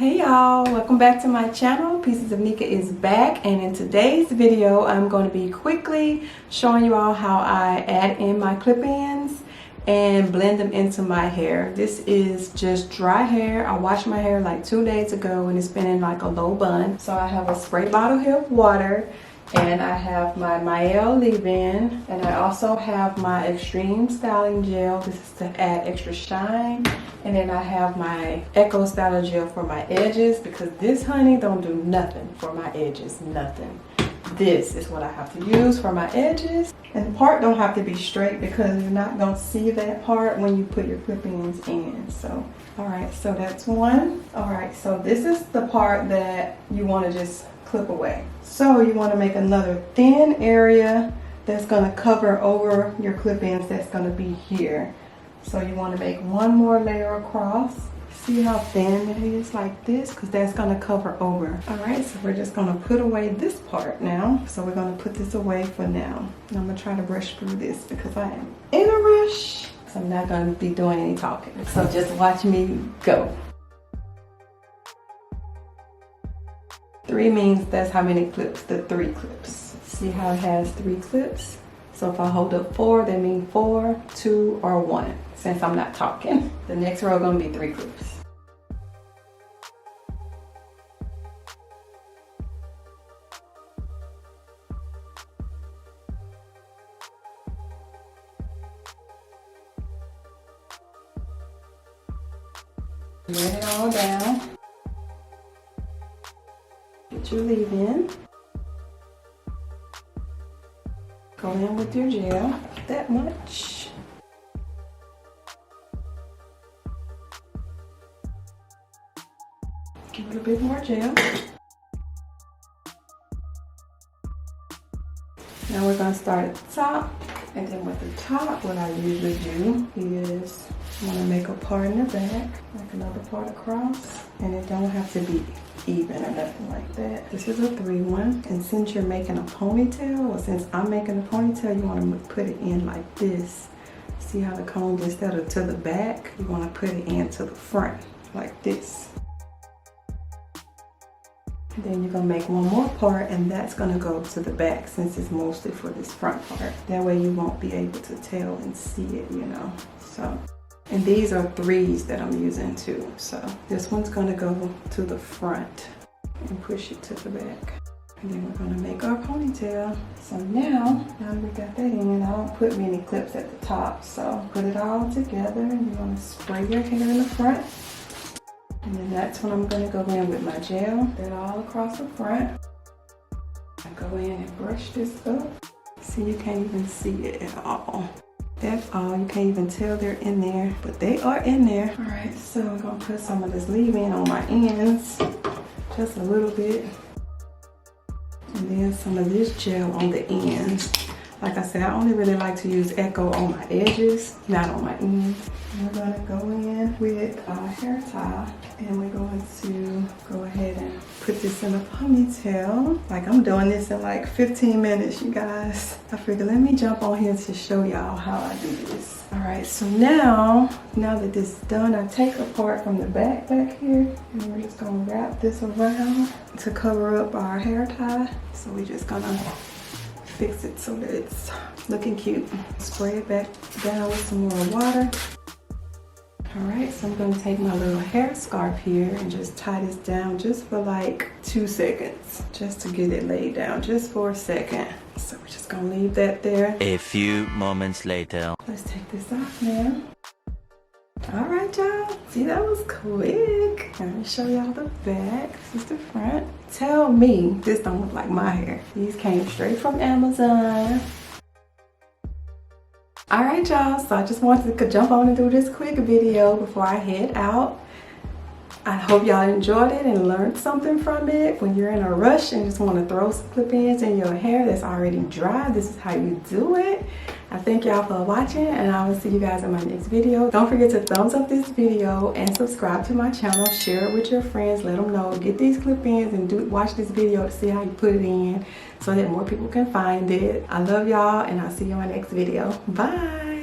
Hey y'all, welcome back to my channel. Pieces of Nika is back, and in today's video I'm going to be quickly showing you all how I add in my clip-ins and blend them into my hair. This is just dry hair. I washed my hair like 2 days ago and it's been in like a low bun. So I have a spray bottle here of water, and I have my Mael leave-in, and I also have my extreme styling gel. This is to add extra shine. And then I have my Echo styling gel for my edges, because this honey don't do nothing for my edges, nothing. This is what I have to use for my edges. And the part don't have to be straight because you're not gonna see that part when you put your clip-ins in. So, all right, so that's one. All right, so this is the part that you wanna just clip away. So you wanna make another thin area that's gonna cover over your clip-ins that's gonna be here. So you want to make one more layer across. See how thin it is like this? Because that's going to cover over. Alright, so we're just going to put away this part now. So we're going to put this away for now. And I'm going to try to brush through this because I am in a rush. So I'm not going to be doing any talking. So just watch me go. 3 means that's how many clips, the 3 clips. See how it has 3 clips? So if I hold up 4, that means 4, 2, or 1, since I'm not talking. The next row is gonna be 3 clips. Let it all down. Get your leave-in. Go in with your gel, that much. Give it a bit more gel. Now we're gonna start at the top, and then with the top, what I usually do is I'm gonna make a part in the back, like another part across, and it don't have to be even or nothing like that. This is a 3-1, and since you're making a ponytail, or since I'm making a ponytail, you want to put it in like this. See how the comb, instead of to the back, you want to put it in to the front like this. And then you're gonna make one more part, and that's gonna go to the back since it's mostly for this front part. That way you won't be able to tell and see it, you know. So. And these are 3s that I'm using too. So this one's gonna go to the front and push it to the back. And then we're gonna make our ponytail. So now that we got that in, I don't put many clips at the top. So put it all together, and you're gonna spray your hair in the front. And then that's when I'm gonna go in with my gel, that all across the front. I go in and brush this up. See, you can't even see it at all. That's all, you can't even tell they're in there, but they are in there. All right, so I'm gonna put some of this leave-in on my ends, just a little bit. And then some of this gel on the ends. Like I said, I only really like to use Echo on my edges, not on my ends. And we're gonna go in with our hair tie, and we're going to go ahead and put this in a ponytail. Like, I'm doing this in like 15 minutes, you guys. I figured let me jump on here to show y'all how I do this. All right, so now that this is done, I take a part from the back here, and we're just gonna wrap this around to cover up our hair tie. So we're just gonna fix it so that it's looking cute. Spray it back down with some more water. All right, so I'm gonna take my little hair scarf here and just tie this down just for like 2 seconds, just to get it laid down, just for a second. So we're just gonna leave that there. A few moments later. Let's take this off now. All right, y'all. See, that was quick. Let me show y'all the back. This is the front. Tell me this don't look like my hair. These came straight from Amazon. All right, y'all. So I just wanted to jump on and do this quick video before I head out. I hope y'all enjoyed it and learned something from it. When you're in a rush and just want to throw some clip-ins in your hair that's already dry, this is how you do it. I thank y'all for watching, and I will see you guys in my next video. Don't forget to thumbs up this video and subscribe to my channel. Share it with your friends. Let them know. Get these clip-ins and watch this video to see how you put it in so that more people can find it. I love y'all, and I'll see you in my next video. Bye.